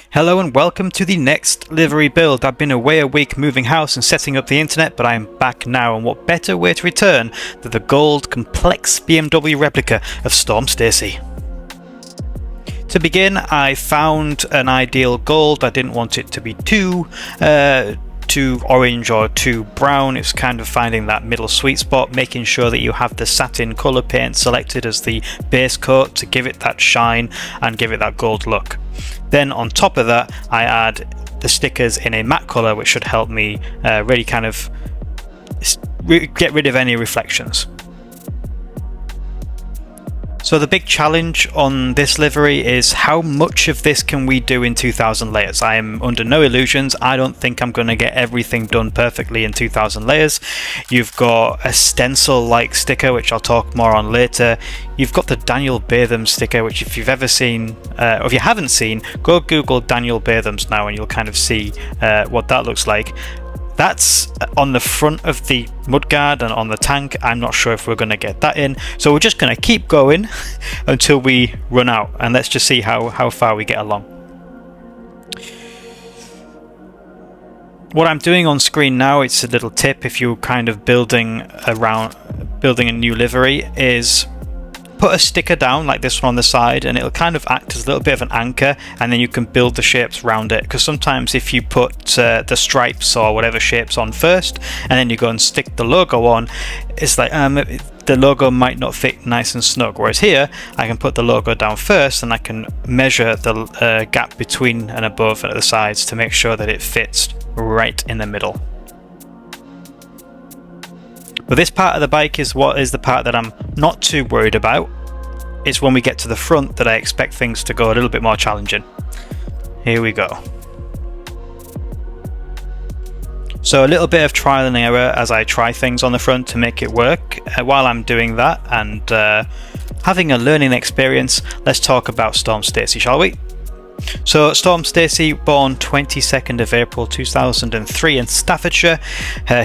Hello and welcome to the next livery build. I've been away a week moving house and setting up the internet, but I am back now, and what better way to return than the gold complex BMW replica of Storm Stacey. To begin, I found an ideal gold. I didn't want it to be too orange or too brown. It's kind of finding that middle sweet spot, making sure that you have the satin colour paint selected as the base coat to give it that shine and give it that gold look. Then on top of that, I add the stickers in a matte colour, which should help me really kind of get rid of any reflections. So the big challenge on this livery is how much of this can we do in 2000 layers. I am under no illusions. I don't think I'm going to get everything done perfectly in 2000 layers. You've got a stencil like sticker, which I'll talk more on later. You've got the Daniel Bathams sticker, which if you've ever seen, or if you haven't seen, go Google Daniel Bathams now and you'll kind of see what that looks like. That's on the front of the mudguard and on the tank. I'm not sure if we're going to get that in, so we're just going to keep going until we run out, and let's just see how far we get along. What I'm doing on screen now, it's a little tip if you're kind of building a new livery, is put a sticker down like this one on the side, and it'll kind of act as a little bit of an anchor, and then you can build the shapes around it. Because sometimes if you put the stripes or whatever shapes on first and then you go and stick the logo on, it's like the logo might not fit nice and snug. Whereas here I can put the logo down first and I can measure the gap between and above and at the sides to make sure that it fits right in the middle. But this part of the bike is the part that I'm not too worried about. It's when we get to the front that I expect things to go a little bit more challenging. Here we go. So a little bit of trial and error as I try things on the front to make it work. While I'm doing that and having a learning experience, let's talk about Storm Stacey, shall we? So Storm Stacey, born 22nd of April 2003 in Staffordshire.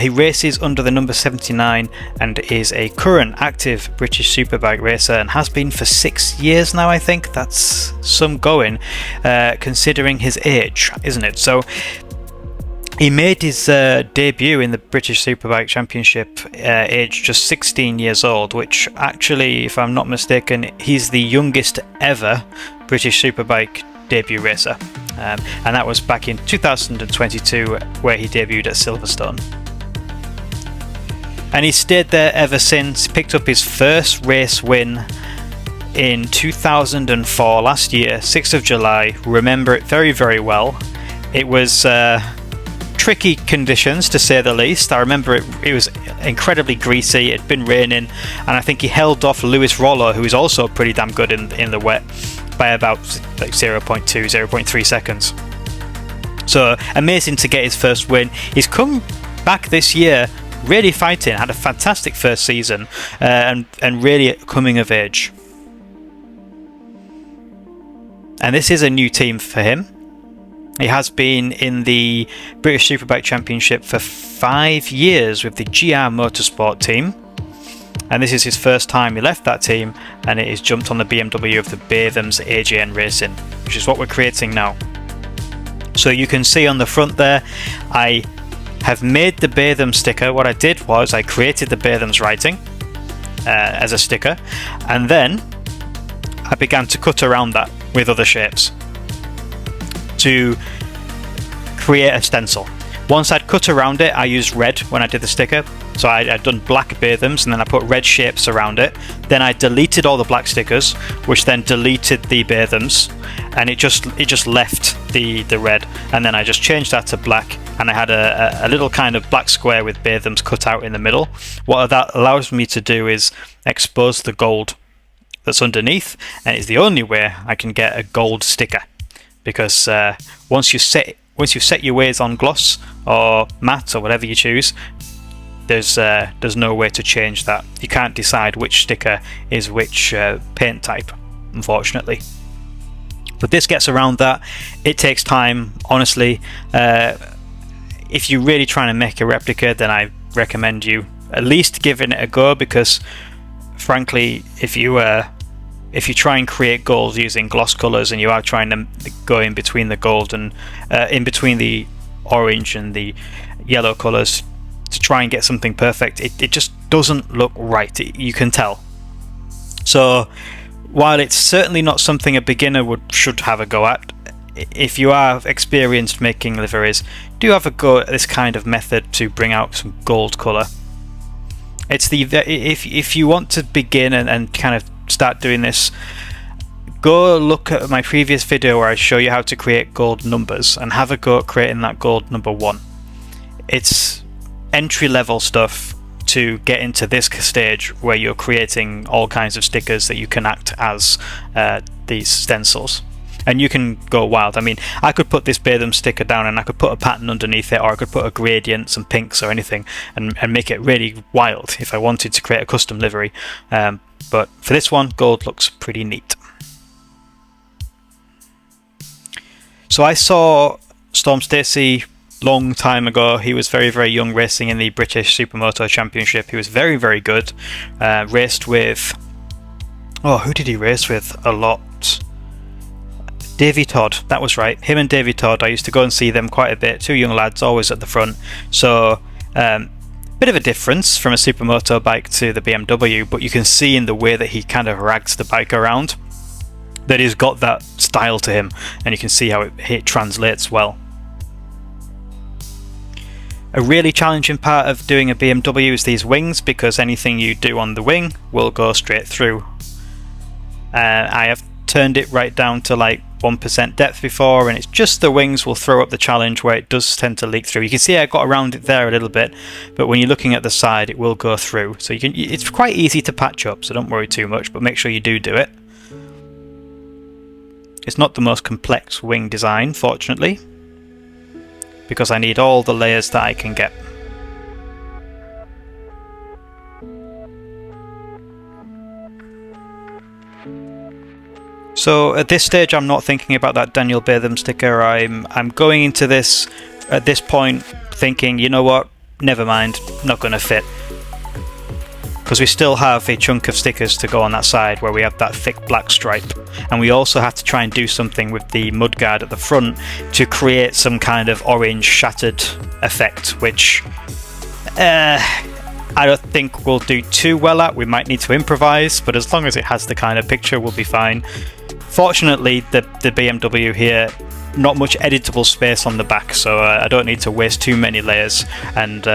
He races under the number 79 and is a current active British superbike racer and has been for 6 years now. I think that's some going, considering his age, isn't it? So he made his debut in the British Superbike Championship aged just 16 years old, which actually, if I'm not mistaken, he's the youngest ever British Superbike debut racer, and that was back in 2022 where he debuted at Silverstone, and he stayed there ever since. Picked up his first race win in 2004 last year, 6th of July. Remember it very, very well. It was tricky conditions, to say the least. I remember it was incredibly greasy. It had been raining, and I think he held off Lewis Rollo, who is also pretty damn good in the wet, by about like 0.2, 0.3 seconds. So amazing to get his first win. He's come back this year really fighting, had a fantastic first season, and really coming of age. And this is a new team for him. He has been in the British Superbike Championship for 5 years with the GR Motorsport team, and this is his first time he left that team, and it is jumped on the BMW of the Bathams AJN Racing, which is what we're creating now. So you can see on the front there, I have made the Bathams sticker. What I did was I created the Bathams writing as a sticker, and then I began to cut around that with other shapes to create a stencil. Once I'd cut around it, I used red when I did the sticker. So I'd done black Bathams and then I put red shapes around it. Then I deleted all the black stickers, which then deleted the Bathams, and it just left the red. And then I just changed that to black, and I had a little kind of black square with Bathams cut out in the middle. What that allows me to do is expose the gold that's underneath, and it's the only way I can get a gold sticker, because once you set your ways on gloss or matte or whatever you choose, there's no way to change that. You can't decide which sticker is which paint type, unfortunately. But this gets around that. It takes time, honestly. If you're really trying to make a replica, then I recommend you at least giving it a go, because frankly, if you if you try and create gold using gloss colors and you are trying to go in between the gold and in between the orange and the yellow colors to try and get something perfect, it just doesn't look right. You can tell. So while it's certainly not something a beginner should have a go at, if you are experienced making liveries, do have a go at this kind of method to bring out some gold color. It's if you want to begin and kind of start doing this, go look at my previous video where I show you how to create gold numbers and have a go at creating that gold number 1. It's entry level stuff to get into this stage where you're creating all kinds of stickers that you can act as these stencils. And you can go wild. I mean, I could put this Batham sticker down and I could put a pattern underneath it, or I could put a gradient, some pinks or anything, and make it really wild if I wanted to create a custom livery. But for this one, gold looks pretty neat. So I saw Storm Stacey long time ago. He was very, very young, racing in the British Supermoto Championship. He was very, very good. Raced with... oh, who did he race with a lot? Davy Todd, that was right. Him and Davy Todd, I used to go and see them quite a bit. Two young lads, always at the front. So, bit of a difference from a supermoto bike to the BMW, but you can see in the way that he kind of rags the bike around that he's got that style to him, and you can see how it translates well. A really challenging part of doing a BMW is these wings, because anything you do on the wing will go straight through. I have turned it right down to like 1% depth before, and it's just the wings will throw up the challenge where it does tend to leak through. You can see I got around it there a little bit, but when you're looking at the side it will go through. So it's quite easy to patch up, so don't worry too much, but make sure you do it. It's not the most complex wing design, fortunately, because I need all the layers that I can get. So at this stage I'm not thinking about that Daniel Batham sticker. I'm going into this at this point thinking, you know what, never mind, not going to fit. Because we still have a chunk of stickers to go on that side where we have that thick black stripe, and we also have to try and do something with the mudguard at the front to create some kind of orange shattered effect, which I don't think we'll do too well at. We might need to improvise, but as long as it has the kind of picture, we'll be fine. Fortunately, the BMW here, not much editable space on the back, so I don't need to waste too many layers. And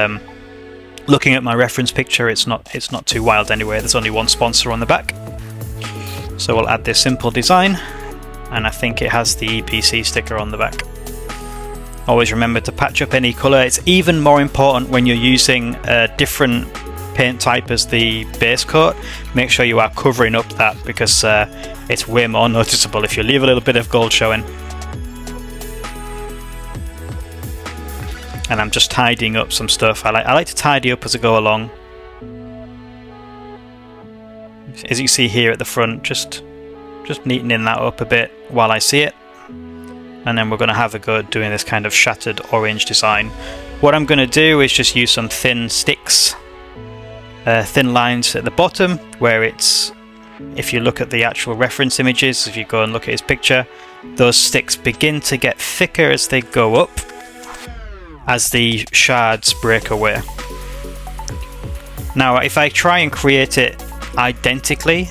looking at my reference picture, it's not too wild anyway. There's only one sponsor on the back. So we'll add this simple design, and I think it has the EPC sticker on the back. Always remember to patch up any colour. It's even more important when you're using a different paint type as the base coat. Make sure you are covering up that, because it's way more noticeable if you leave a little bit of gold showing. And I'm just tidying up some stuff. I like to tidy up as I go along. As you see here at the front, just neatening that up a bit while I see it. And then we're going to have a go at doing this kind of shattered orange design. What I'm going to do is just use some thin sticks, thin lines at the bottom where it's, if you look at the actual reference images, if you go and look at his picture, those sticks begin to get thicker as they go up, as the shards break away. Now if I try and create it identically,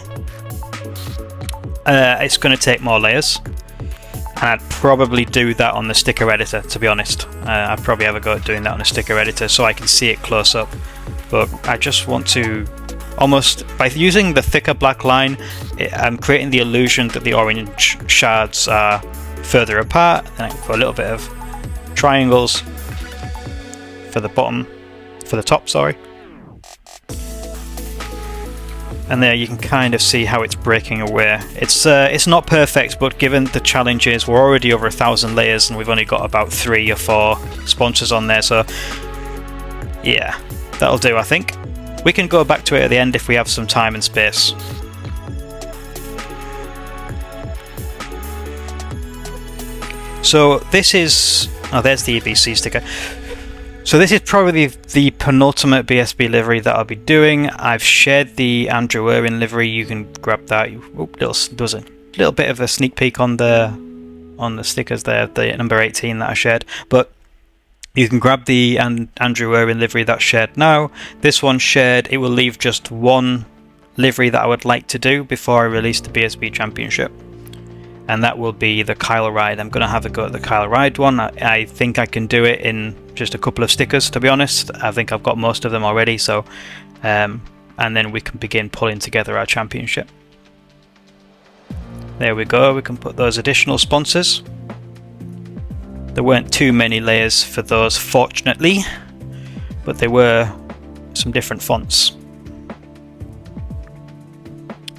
it's going to take more layers. And I'd probably do that on the sticker editor, to be honest. I'd probably have a go at doing that on a sticker editor so I can see it close up. But I just want to almost, by using the thicker black line, I'm creating the illusion that the orange shards are further apart. Then I can put a little bit of triangles for the top, sorry. And there you can kind of see how it's breaking away. It's not perfect, but given the challenges, we're already over 1,000 layers and we've only got about 3 or 4 sponsors on there, so yeah, that'll do I think. We can go back to it at the end if we have some time and space. So this is, oh, there's the EBC sticker. So this is probably the penultimate BSB livery that I'll be doing. I've shared the Andrew Irwin livery. You can grab that. There's a little bit of a sneak peek on the stickers there, the number 18 that I shared. But you can grab the Andrew Irwin livery that's shared now. This one's shared. It will leave just one livery that I would like to do before I release the BSB Championship. And that will be the Kyle Ride. I'm going to have a go at the Kyle Ride one. I think I can do it in just a couple of stickers, to be honest. I think I've got most of them already. So, and then we can begin pulling together our championship. There we go. We can put those additional sponsors. There weren't too many layers for those, fortunately, but there were some different fonts.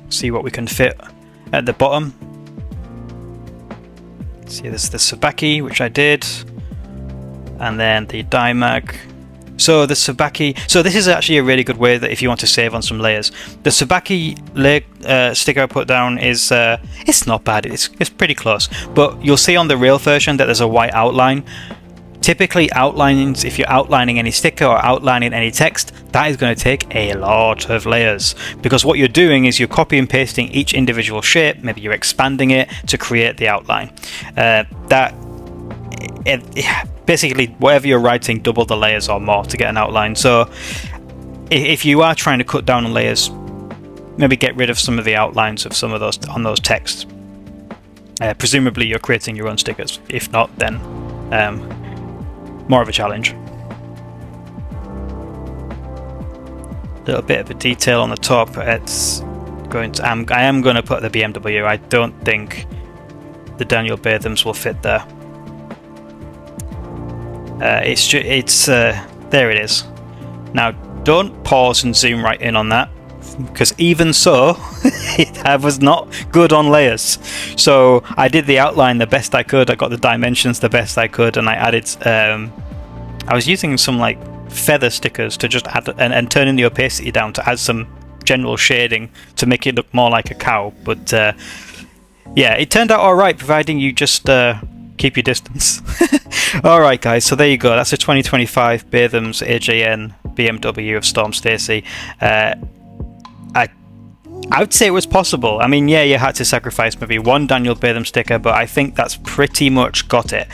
See what we can fit at the bottom. See, there's the Sabaki, which I did, and then the Dimag. So the Sabaki, so this is actually a really good way that if you want to save on some layers. The Sabaki sticker I put down is it's not bad. It's pretty close, but you'll see on the real version that there's a white outline. Typically, if you're outlining any sticker or outlining any text, that is going to take a lot of layers, because what you're doing is you're copy and pasting each individual shape. Maybe you're expanding it to create the outline. Basically, whatever you're writing, double the layers or more to get an outline. So if you are trying to cut down on layers, maybe get rid of some of the outlines of some of those on those texts. Presumably, you're creating your own stickers. If not, then more of a challenge. Little bit of a detail on the top. It's going to. I am going to put the BMW. I don't think the Daniel Bathams will fit there. There it is. Now, don't pause and zoom right in on that, because even so, I was not good on layers. So I did the outline the best I could. I got the dimensions the best I could, and I added. I was using some like feather stickers to just add and turning the opacity down to add some general shading to make it look more like a cow. But yeah, it turned out all right, providing you just keep your distance. All right, guys. So there you go. That's a 2025 Bathams AJN BMW of Storm Stacey. I would say it was possible. I mean, yeah, you had to sacrifice maybe one Daniel Batham sticker, but I think that's pretty much got it.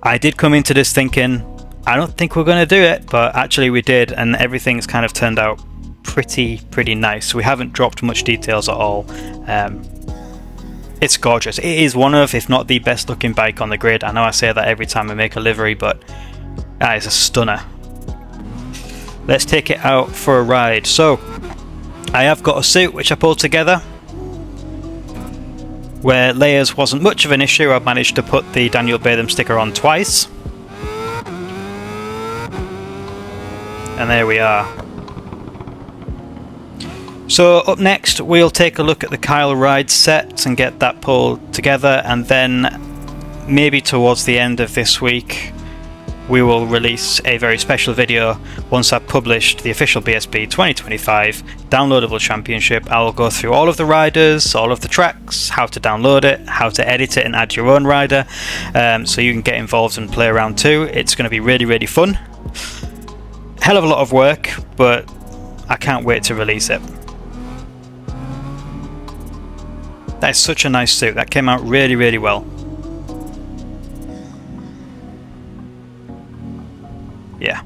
I did come into this thinking, I don't think we're going to do it, but actually we did, and everything's kind of turned out pretty nice. We haven't dropped much details at all. It's gorgeous. It is one of, if not the best looking bike on the grid. I know I say that every time I make a livery, but that is a stunner. Let's take it out for a ride. So I have got a suit which I pulled together, where layers wasn't much of an issue. I've managed to put the Daniel Batham sticker on twice. And there we are. So up next we'll take a look at the Kyle Ride set and get that pulled together, and then maybe towards the end of this week we will release a very special video once I've published the official BSB 2025 downloadable championship. I will go through all of the riders, all of the tracks, how to download it, how to edit it and add your own rider, so you can get involved and play around too. It's going to be really fun. Hell of a lot of work, but I can't wait to release it. That is such a nice suit. That came out really well. Yeah.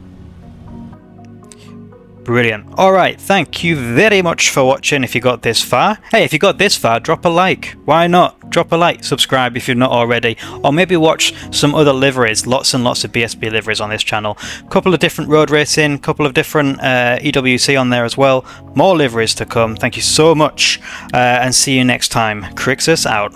Brilliant. Alright, thank you very much for watching if you got this far. Hey, if you got this far, drop a like. Why not? Drop a like, subscribe if you're not already, or maybe watch some other liveries. Lots and lots of BSB liveries on this channel. Couple of different road racing, couple of different EWC on there as well. More liveries to come. Thank you so much, and see you next time. Crixus out.